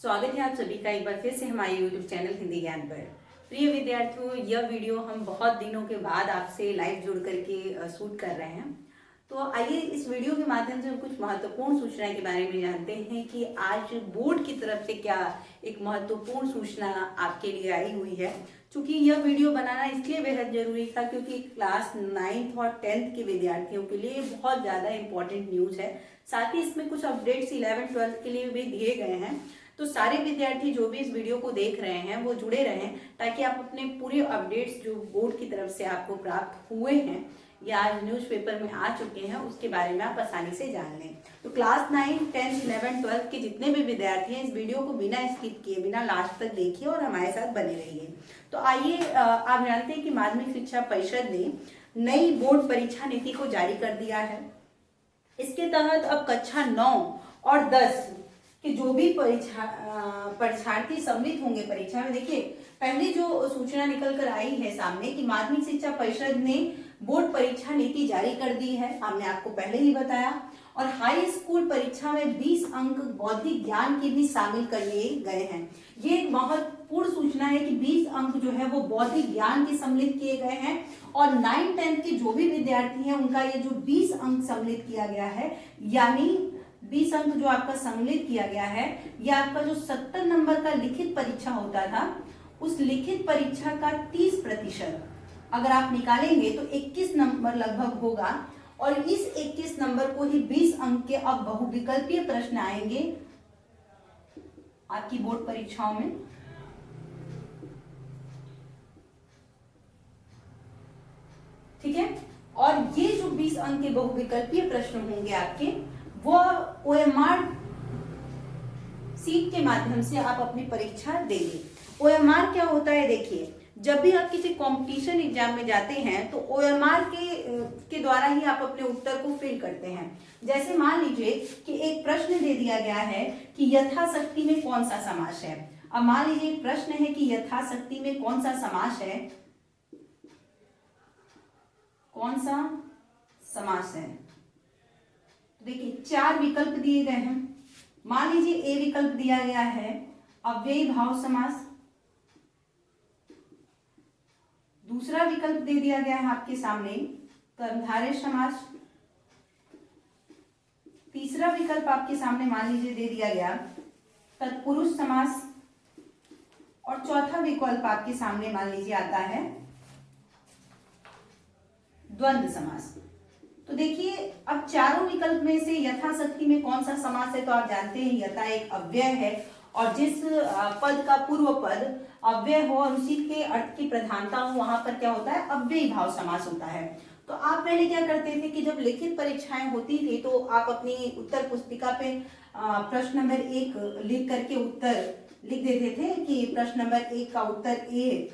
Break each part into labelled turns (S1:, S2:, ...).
S1: स्वागत है आप सभी का एक बार फिर से हमारे YouTube चैनल हिंदी ज्ञान पर। प्रिय विद्यार्थियों, यह वीडियो हम बहुत दिनों के बाद आपसे लाइव जुड़ करके शूट कर रहे हैं। तो आइए इस वीडियो के माध्यम से हम कुछ महत्वपूर्ण सूचनाएं के बारे में जानते हैं कि आज बोर्ड की तरफ से क्या एक महत्वपूर्ण सूचना आपके लिए आई हुई है। चूंकि यह वीडियो बनाना इसलिए बेहद जरूरी था क्योंकि क्लास 9th और 10th के विद्यार्थियों के लिए बहुत ज़्यादा इंपॉर्टेंट न्यूज़ है। साथ ही इसमें कुछ अपडेट्स 11th 12th के लिए भी दिए गए हैं। तो सारे विद्यार्थी जो भी इस वीडियो को देख रहे हैं वो जुड़े रहें ताकि आप अपने पूरे अपडेट्स जो बोर्ड की तरफ से आपको प्राप्त हुए हैं या आज न्यूज़पेपर में आ चुके हैं उसके बारे में आप आसानी से जान लें। तो क्लास 9, 10, 11, 12 के जितने भी विद्यार्थी हैं इस वीडियो को बिना स्किप किए बिना लास्ट तक देखिए और हमारे साथ बने रहिए। तो आइए, आप जानते हैं कि माध्यमिक शिक्षा परिषद ने नई बोर्ड परीक्षा नीति को जारी कर दिया है। इसके तहत अब कक्षा 9 और 10 कि जो भी परीक्षार्थी सम्मिलित होंगे परीक्षा में, देखिए पहली जो सूचना निकल कर आई है सामने कि माध्यमिक शिक्षा परिषद ने बोर्ड परीक्षा नीति जारी कर दी है, हमने आपको पहले ही बताया। और हाई स्कूल परीक्षा में 20 अंक बौद्धिक ज्ञान के भी शामिल कर लिए गए हैं। ये एक महत्वपूर्ण सूचना है कि 20 अंक जो है वो बौद्धिक ज्ञान के सम्मिलित किए गए हैं और 9th 10th के जो भी विद्यार्थी हैं उनका ये जो 20 अंक सम्मिलित किया गया है, यानी 20 अंक जो आपका सम्मिलित किया गया है, यह आपका जो 70 नंबर का लिखित परीक्षा होता था उस लिखित परीक्षा का 30% अगर आप निकालेंगे तो 21 नंबर लगभग होगा। और इस 21 नंबर को ही 20 अंक के अब बहुविकल्पीय प्रश्न आएंगे आपकी बोर्ड परीक्षाओं में। ठीक है, और ये जो 20 अंक के बहुविकल्पीय प्रश्न होंगे आपके, वो OMR सीट के माध्यम से आप अपनी परीक्षा देंगे। OMR क्या होता है, देखिए जब भी आप किसी कंपटीशन एग्जाम में जाते हैं तो OMR के द्वारा ही आप अपने उत्तर को फिल करते हैं। जैसे मान लीजिए कि एक प्रश्न दे दिया गया है कि यथाशक्ति में कौन सा समास है। अब मान लीजिए एक प्रश्न है कि यथाशक्ति में कौन सा समास है, कौन सा समास है। देखिए 4 विकल्प दिए गए हैं। मान लीजिए ए विकल्प दिया गया है अव्ययी भाव समास, दूसरा विकल्प दे दिया गया है आपके सामने कर्मधारय समास, तीसरा विकल्प आपके सामने मान लीजिए दे दिया गया तत्पुरुष समास और चौथा विकल्प आपके सामने मान लीजिए आता है द्वंद्व समास। तो देखिए अब चारों विकल्प में से यथाशक्ति में कौन सा समास है, तो आप जानते हैं यथा एक अव्यय है और जिस पद का पूर्व पद अव्यय हो और उसी के अर्थ की प्रधानता हो वहां पर क्या होता है, अव्ययी भाव समास होता है। तो आप पहले क्या करते थे कि जब लिखित परीक्षाएं होती थी तो आप अपनी उत्तर पुस्तिका पे प्रश्न नंबर 1 लिख करके उत्तर लिख देते थे कि प्रश्न नंबर 1 का उत्तर ए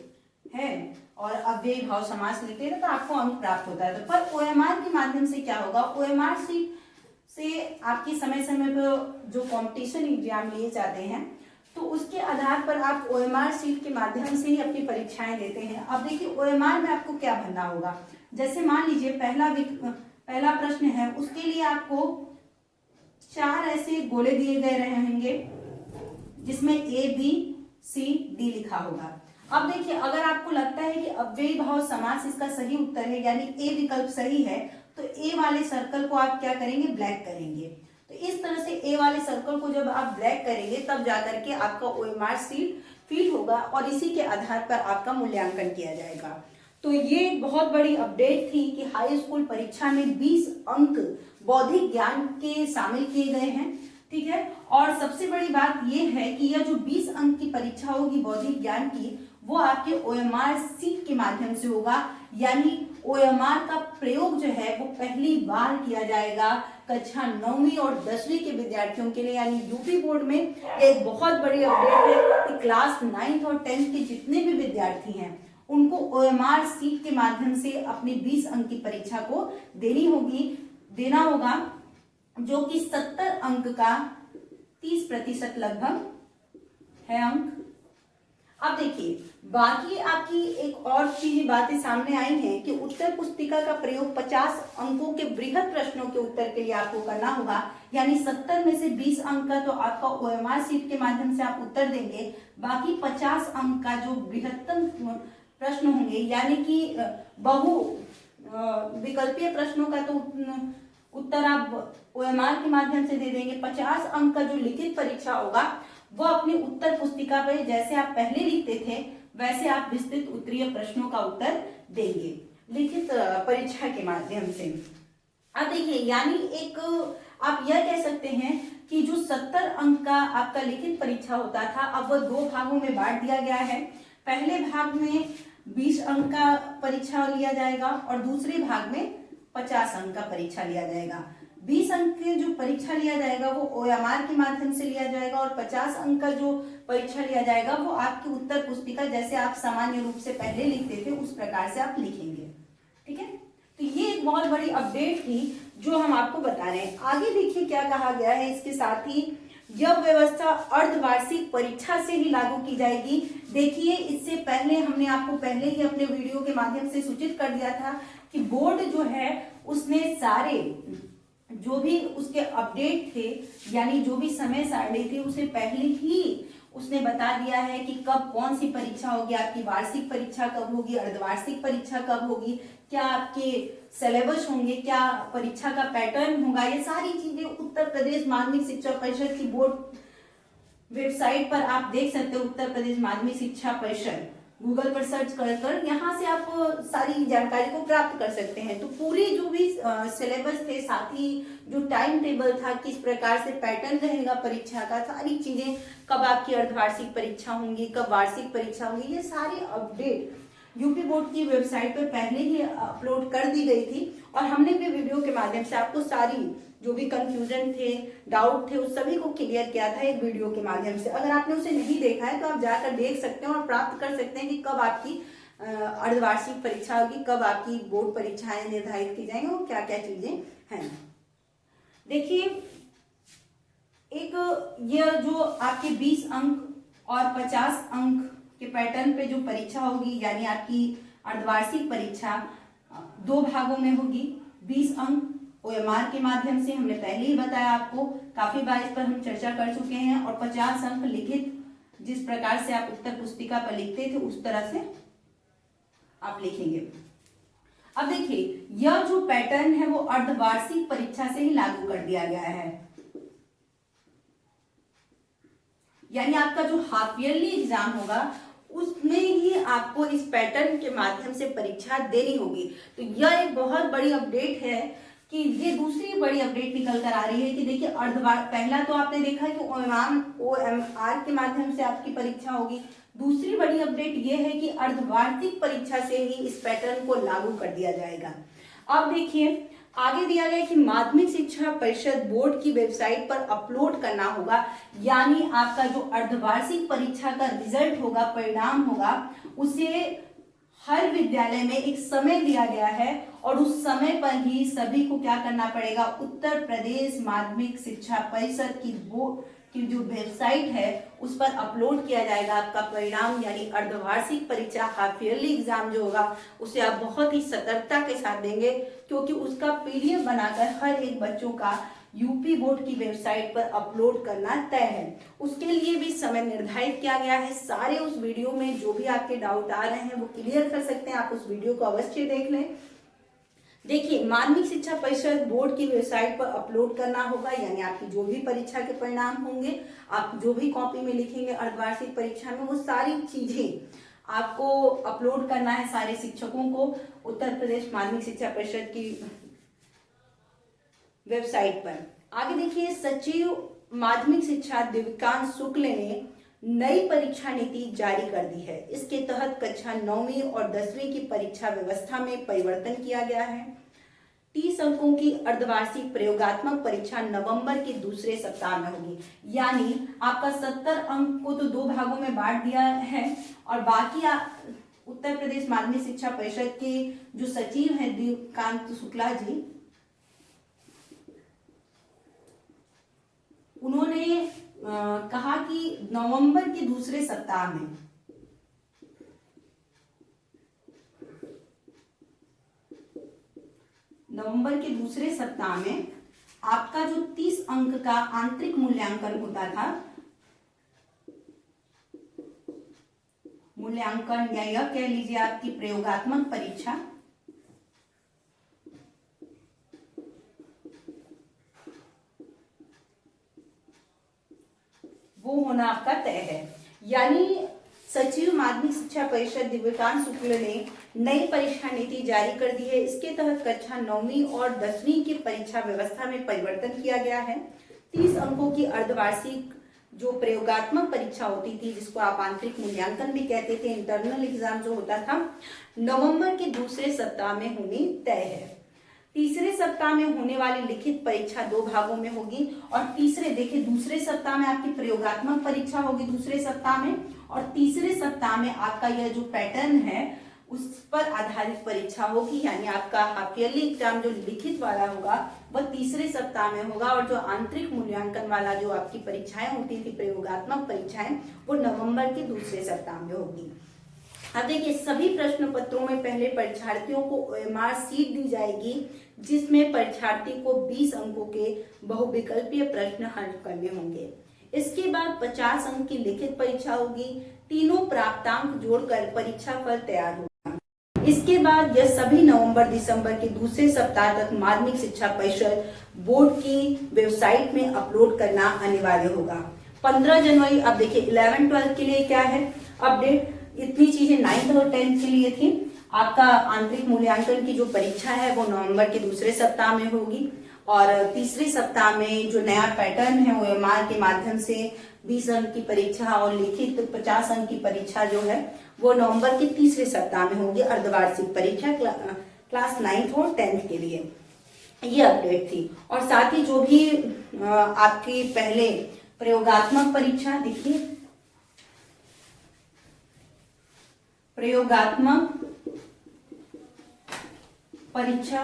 S1: है और अव्ययी भाव समास लिखते थे तो आपको अंक प्राप्त होता है। पर OMR के माध्यम से क्या होगा, OMR सीट से आपकी समय समय पर जो कंपटीशन एग्जाम लिए जाते हैं तो उसके आधार पर आप OMR सीट के माध्यम से ही अपनी परीक्षाएं देते हैं। अब देखिए OMR में आपको क्या भरना होगा। जैसे मान लीजिए पहला प्रश्न है, उसके लिए आपको 4 ऐसे गोले दिए गए रहेंगे जिसमें A B C D लिखा होगा। अब देखिए अगर आपको लगता है कि अव्ययी भाव समास इसका सही उत्तर है यानी ए विकल्प सही है तो ए वाले सर्कल को आप क्या करेंगे, ब्लैक करेंगे। तो इस तरह से ए वाले सर्कल को जब आप ब्लैक करेंगे तब जाकर के आपका OMR सीट फिल होगा और इसी के आधार पर आपका मूल्यांकन किया जाएगा। तो ये एक बहुत बड़ी अपडेट थी कि हाई स्कूल परीक्षा में 20 अंक बौद्धिक ज्ञान के शामिल किए गए हैं। ठीक है, और सबसे बड़ी बात यह है कि यह जो 20 अंक की परीक्षा होगी बौद्धिक ज्ञान की वो आपके OMR सीट के माध्यम से होगा, यानी OMR का प्रयोग जो है वो पहली बार किया जाएगा कक्षा 9वीं और 10वीं के विद्यार्थियों के लिए, यानी यूपी बोर्ड में एक बहुत बड़ी अपडेट है कि क्लास 9th और 10th के जितने भी विद्यार्थी हैं उनको OMR सीट के माध्यम से अपनी 20 अंक की परीक्षा को देना होगा, जो कि 70 अंक का 30% लगभग है अंक। अब देखिए बाकी आपकी एक और चीज बातें सामने आई हैं कि उत्तर पुस्तिका का प्रयोग 50 अंकों के बृहद प्रश्नों के उत्तर के लिए आपको करना होगा, यानी 70 में से 20 अंक का तो आपका ओएमआर शीट के माध्यम से आप उत्तर देंगे, बाकी 50 अंक का जो बृहत्तम प्रश्न होंगे यानी कि बहु विकल्पीय प्रश्नों का तो उत्तर आप ओएमआर के माध्यम से दे देंगे। 50 अंक का जो लिखित परीक्षा होगा वो अपनी उत्तर पुस्तिका पे जैसे आप पहले लिखते थे वैसे आप विस्तृत उत्तरीय प्रश्नों का उत्तर देंगे लिखित परीक्षा के माध्यम से। अब देखिए यानी एक आप यह कह सकते हैं कि जो 70 अंक का आपका लिखित परीक्षा होता था अब वह 2 भागों में बांट दिया गया है। पहले भाग में 20 अंक का परीक्षा लिया जाएगा और दूसरे भाग में 50 अंक का परीक्षा लिया जाएगा। 20 अंक के जो परीक्षा लिया जाएगा वो ओएमआर के माध्यम से लिया जाएगा और 50 अंक का जो परीक्षा लिया जाएगा वो आपकी उत्तर पुस्तिका जैसे आप सामान्य रूप से पहले लिखते थे उस प्रकार से आप लिखेंगे। ठीक है, तो ये एक बहुत बड़ी अपडेट थी जो हम आपको बता रहे हैं। आगे देखिए क्या कहा गया है, इसके साथ ही यह व्यवस्था अर्धवार्षिक परीक्षा से ही लागू की जाएगी। देखिए इससे पहले हमने आपको पहले ही अपने वीडियो के माध्यम से सूचित कर दिया था कि बोर्ड जो है उसने सारे जो भी उसके अपडेट थे यानी जो भी समय सारणी थी उसे पहले ही उसने बता दिया है कि कब कौन सी परीक्षा होगी, आपकी वार्षिक परीक्षा कब होगी, अर्धवार्षिक परीक्षा कब होगी, क्या आपके सिलेबस होंगे, क्या परीक्षा का पैटर्न होगा। ये सारी चीजें उत्तर प्रदेश माध्यमिक शिक्षा परिषद की बोर्ड वेबसाइट पर आप देख सकते हो। उत्तर प्रदेश माध्यमिक शिक्षा परिषद गूगल पर सर्च कर यहाँ से आप सारी जानकारी को प्राप्त कर सकते हैं। तो पूरी जो भी सिलेबस थे साथ ही जो टाइम टेबल था, किस प्रकार से पैटर्न रहेगा परीक्षा का, सारी चीजें, कब आपकी अर्धवार्षिक परीक्षा होंगी, कब वार्षिक परीक्षा होंगी, ये सारी अपडेट यूपी बोर्ड की वेबसाइट पर पहले ही अपलोड कर दी गई थी और हमने भी वीडियो के माध्यम से आपको सारी जो भी कंफ्यूजन थे, डाउट थे, उस सभी को क्लियर किया था एक वीडियो के माध्यम से। अगर आपने उसे नहीं देखा है तो आप जाकर देख सकते हैं और प्राप्त कर सकते हैं कि कब आपकी अर्धवार्षिक परीक्षा होगी, कब आपकी बोर्ड परीक्षाएं निर्धारित की जाएंगी और क्या क्या चीजें हैं। देखिए एक यह जो आपके 20 अंक और 50 अंक के पैटर्न पे जो परीक्षा होगी यानी आपकी अर्धवार्षिक परीक्षा 2 भागों में होगी। 20 अंक ओएमआर के माध्यम से हमने पहले ही बताया आपको, काफी बार इस पर हम चर्चा कर चुके हैं, और 50 अंक लिखित जिस प्रकार से आप उत्तर पुस्तिका पर लिखते थे उस तरह से आप लिखेंगे। अब देखिए यह जो पैटर्न है वो अर्धवार्षिक परीक्षा से ही लागू कर दिया गया है, यानी आपका जो हाफ ईयरली एग्जाम होगा उसमें ही आपको इस पैटर्न के माध्यम से परीक्षा देनी होगी। तो यह एक बहुत बड़ी अपडेट है कि ये दूसरी बड़ी अपडेट निकल कर आ रही है कि देखिए पहला तो आपने देखा कि ओएमआर के माध्यम से आपकी परीक्षा होगी। दूसरी बड़ी अपडेट ये है कि अर्धवार्षिक परीक्षा से ही इस पैटर्न को लागू कर दिया जाएगा। अब देखिए आगे दिया गया कि माध्यमिक शिक्षा परिषद बोर्ड की वेबसाइट पर अपलोड करना होगा, यानी आपका जो अर्धवार्षिक परीक्षा का रिजल्ट होगा, परिणाम होगा, उसे हर विद्यालय में एक समय दिया गया है और उस समय पर ही सभी को क्या करना पड़ेगा, उत्तर प्रदेश माध्यमिक शिक्षा परिषद की जो वेबसाइट है उस पर अपलोड किया जाएगा आपका परिणाम, यानी अर्धवार्षिक परीक्षा हाफ ईयरली एग्जाम जो होगा उसे आप बहुत ही सतर्कता के साथ देंगे, क्योंकि उसका पीडीएफ बनाकर हर एक बच्चों का यूपी बोर्ड की वेबसाइट पर अपलोड करना तय है। उसके लिए भी समय निर्धारित किया गया है। सारे उस वीडियो में जो भी आपके डाउट आ रहे हैं वो क्लियर कर सकते हैं, आप उस वीडियो को अवश्य देख लें। देखिए माध्यमिक शिक्षा परिषद बोर्ड की वेबसाइट पर अपलोड करना होगा, यानी आपकी जो भी परीक्षा के परिणाम होंगे, आप जो भी कॉपी में लिखेंगे अर्धवार्षिक परीक्षा में, वो सारी चीजें आपको अपलोड करना है सारे शिक्षकों को उत्तर प्रदेश माध्यमिक शिक्षा परिषद की वेबसाइट पर। आगे देखिए सचिव माध्यमिक शिक्षा दिव्यकांत शुक्ल ने नई परीक्षा नीति जारी कर दी है। इसके तहत कक्षा 9वीं और 10वीं की परीक्षा व्यवस्था में परिवर्तन किया गया है। 30 अंकों की अर्धवार्षिक प्रयोगात्मक परीक्षा नवंबर के दूसरे सप्ताह में होगी, यानी आपका 70 अंक को तो 2 भागों में बांट दिया है और बाकी उत्तर प्रदेश माध्यमिक शिक्षा परिषद के जो सचिव हैं दिव्यकांत शुक्ला जी, उन्होंने कहा कि नवंबर के दूसरे सप्ताह में आपका जो 30 अंक का आंतरिक मूल्यांकन होता था, मूल्यांकन या यह कह लीजिए आपकी प्रयोगात्मक परीक्षा, वो होना आपका तय है। यानी सचिव माध्यमिक शिक्षा परिषद दिव्यकांत शुक्ल ने नई परीक्षा नीति जारी कर दी है। इसके तहत कक्षा 9वीं और 10वीं की परीक्षा व्यवस्था में परिवर्तन किया गया है। 30 अंकों की अर्धवार्षिक जो प्रयोगात्मक परीक्षा होती थी, जिसको आप आंतरिक मूल्यांकन भी कहते थे, इंटरनल एग्जाम जो होता था, नवंबर के दूसरे सप्ताह में होनी तय है। तीसरे सप्ताह में होने वाली लिखित परीक्षा 2 भागों में होगी और देखिए दूसरे सप्ताह में आपकी प्रयोगात्मक परीक्षा होगी दूसरे सप्ताह में, और तीसरे सप्ताह में आपका यह जो पैटर्न है उस पर आधारित परीक्षा होगी। यानी आपका हाफ ईयरली एग्जाम जो लिखित वाला होगा वह तीसरे सप्ताह में होगा, और जो आंतरिक मूल्यांकन वाला जो आपकी परीक्षाएं होती थी, प्रयोगात्मक परीक्षाएं, वो नवंबर के दूसरे सप्ताह में होगी। अब देखिए सभी प्रश्न पत्रों में पहले परीक्षार्थियों को OMR सीट दी जाएगी, जिसमें परीक्षार्थी को 20 अंकों के बहुविकल्पीय प्रश्न हल करने होंगे। इसके बाद 50 अंक की लिखित परीक्षा होगी। तीनों प्राप्तांक जोड़कर परीक्षा फल तैयार होगा। इसके बाद यह सभी नवंबर दिसंबर के दूसरे सप्ताह तक माध्यमिक शिक्षा परिषद बोर्ड की वेबसाइट में अपलोड करना अनिवार्य होगा। 15 जनवरी, अब देखिए 11-12 के लिए क्या है अपडेट, इतनी चीजें 9th और 10th के लिए थी। आपका आंतरिक मूल्यांकन की जो परीक्षा है वो नवंबर के दूसरे सप्ताह में होगी, और तीसरे सप्ताह में जो नया पैटर्न है OMR के माध्यम से 20 अंक की परीक्षा और लिखित 50 अंक की परीक्षा जो है वो नवंबर के तीसरे सप्ताह में होगी, अर्धवार्षिक परीक्षा क्लास 9th और 10th के लिए। ये अपडेट थी। और साथ ही जो भी आपकी पहले प्रयोगात्मक परीक्षा, देखिए प्रयोगात्मक परीक्षा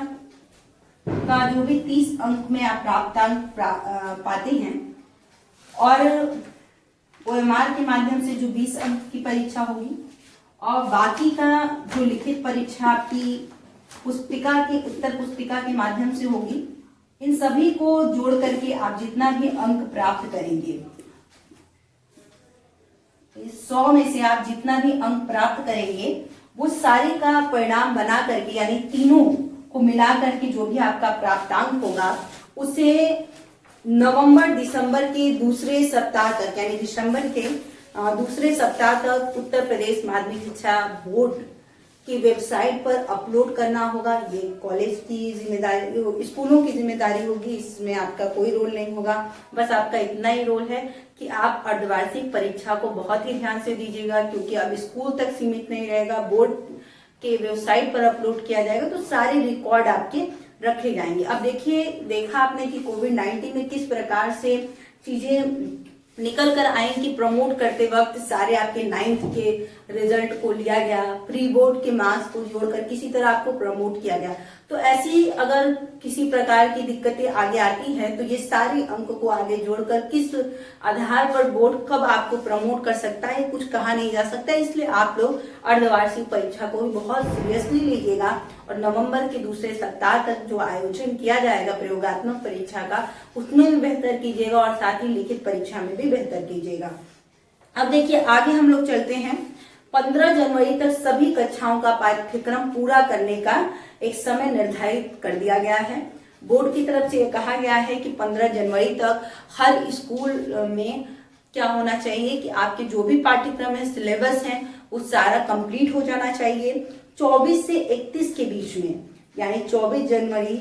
S1: का जो भी 30 अंक में आप प्राप्तांक पाते हैं, और OMR के माध्यम से जो 20 अंक की परीक्षा होगी, और बाकी का जो लिखित परीक्षा आपकी पुस्तिका के उत्तर पुस्तिका के माध्यम से होगी, इन सभी को जोड़ करके आप जितना भी अंक प्राप्त करेंगे, 100 में से आप जितना भी अंक प्राप्त करेंगे वो सारे का परिणाम बना करके, यानी तीनों को मिला करके जो भी आपका प्राप्तांक होगा उसे नवंबर दिसंबर के दूसरे सप्ताह तक, यानी दिसंबर के दूसरे सप्ताह तक उत्तर प्रदेश माध्यमिक शिक्षा बोर्ड की वेबसाइट पर अपलोड करना होगा। ये कॉलेज की जिम्मेदारी, स्कूलों की जिम्मेदारी होगी, इसमें आपका कोई रोल नहीं होगा। बस आपका इतना ही रोल है कि आप अर्धवार्षिक परीक्षा को बहुत ही ध्यान से दीजिएगा, क्योंकि अब स्कूल तक सीमित नहीं रहेगा, बोर्ड के वेबसाइट पर अपलोड किया जाएगा, तो सारे रिकॉर्ड आपके रखे जाएंगे। अब देखिए, देखा आपने कि कोविड-19 में किस प्रकार से चीजें निकल कर आई कि प्रमोट करते वक्त सारे आपके 9th के रिजल्ट को लिया गया, प्री बोर्ड के मार्क्स को जोड़कर किसी तरह आपको प्रमोट किया गया। तो ऐसी अगर किसी प्रकार की दिक्कतें आगे आती हैं तो ये सारे अंक को आगे जोड़कर किस आधार पर बोर्ड कब आपको प्रमोट कर सकता है कुछ कहा नहीं जा सकता। इसलिए आप लोग अर्धवार्षिक परीक्षा को भी बहुत सीरियसली लीजिएगा, और नवंबर के दूसरे सप्ताह तक जो आयोजन किया जाएगा प्रयोगात्मक परीक्षा का, उसमें भी बेहतर कीजिएगा, और साथ ही लिखित परीक्षा में भी बेहतर कीजिएगा। अब देखिए आगे हम लोग चलते हैं। 15 जनवरी तक सभी कक्षाओं का पाठ्यक्रम पूरा करने का एक समय निर्धारित कर दिया गया है। बोर्ड की तरफ से यह कहा गया है कि 15 जनवरी तक हर स्कूल में क्या होना चाहिए कि आपके जो भी पाठ्यक्रम है, सिलेबस है, वो सारा कंप्लीट हो जाना चाहिए। 24 से 31 के बीच में, यानी 24 जनवरी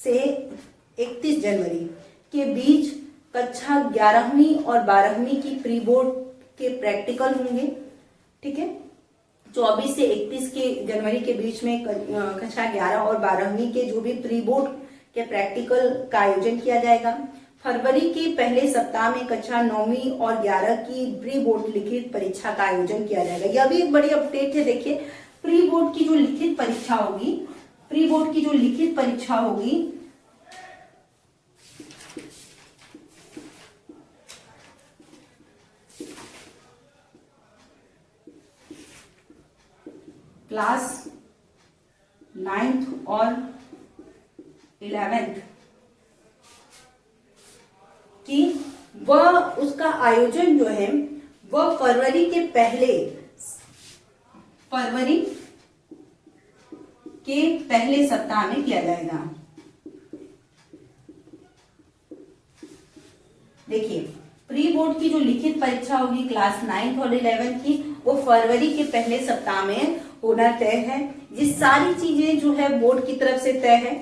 S1: से 31 जनवरी के बीच कक्षा 11वीं और 12वीं की प्री बोर्ड के प्रैक्टिकल होंगे। ठीक है, 24 से 31 के जनवरी के बीच में कक्षा 11 और 12वीं के जो भी प्री बोर्ड के प्रैक्टिकल का आयोजन किया जाएगा। फरवरी के पहले सप्ताह में कक्षा 9वीं और 11 की प्री बोर्ड लिखित परीक्षा का आयोजन किया जाएगा। यह भी एक बड़ी अपडेट है। देखिए, प्री बोर्ड की जो लिखित परीक्षा होगी, प्री बोर्ड की जो लिखित परीक्षा होगी क्लास 9th और 11th उसका आयोजन जो है वह फरवरी के पहले सप्ताह में किया जाएगा। देखिए, प्री बोर्ड की जो लिखित परीक्षा होगी क्लास 9th और 11th की, वो फरवरी के पहले सप्ताह में होना तय है। ये सारी चीजें जो है बोर्ड की तरफ से तय है।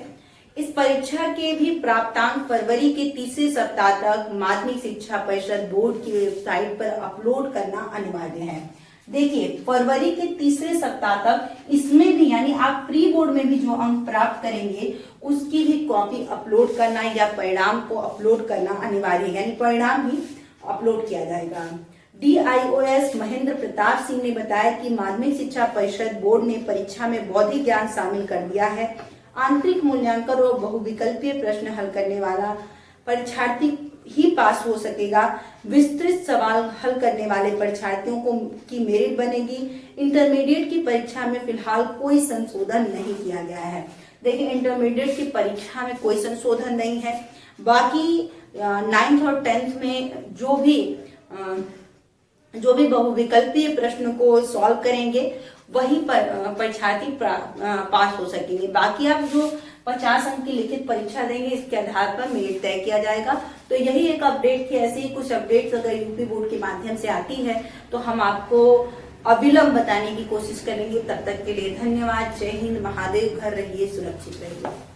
S1: इस परीक्षा के भी प्राप्तांक फरवरी के तीसरे सप्ताह तक माध्यमिक शिक्षा परिषद बोर्ड की वेबसाइट पर अपलोड करना अनिवार्य है। देखिए, फरवरी के तीसरे सप्ताह तक इसमें भी, यानी आप प्री बोर्ड में भी जो अंक प्राप्त करेंगे उसकी भी कॉपी अपलोड करना या परिणाम को अपलोड करना अनिवार्य है, यानी परिणाम भी अपलोड किया जाएगा। DIOS महेंद्र प्रताप सिंह ने बताया कि माध्यमिक शिक्षा परिषद बोर्ड ने परीक्षा में बौद्धिक ज्ञान शामिल कर दिया है। आंतरिक मूल्यांकन और बहुविकल्पीय प्रश्न हल करने वाला परीक्षार्थी ही पास हो सकेगा। विस्तृत सवाल हल करने वाले परीक्षार्थियों को की मेरिट बनेगी। इंटरमीडिएट की परीक्षा में फिलहाल कोई संशोधन नहीं किया गया है। देखिए, इंटरमीडिएट की परीक्षा में कोई संशोधन नहीं है। बाकी 9th और 10th में जो भी बहुविकल्पीय प्रश्न को सॉल्व करेंगे वही परीक्षार्थी पास हो सकेंगे। बाकी आप जो 50 अंक की लिखित परीक्षा देंगे इसके आधार पर मेरिट तय किया जाएगा। तो यही एक अपडेट थी। ऐसे ही कुछ अपडेट्स अगर यूपी बोर्ड के माध्यम से आती है तो हम आपको अविलंब बताने की कोशिश करेंगे। तब तक के लिए धन्यवाद। जय हिंद, महादेव, घर रहिए सुरक्षित रहिए।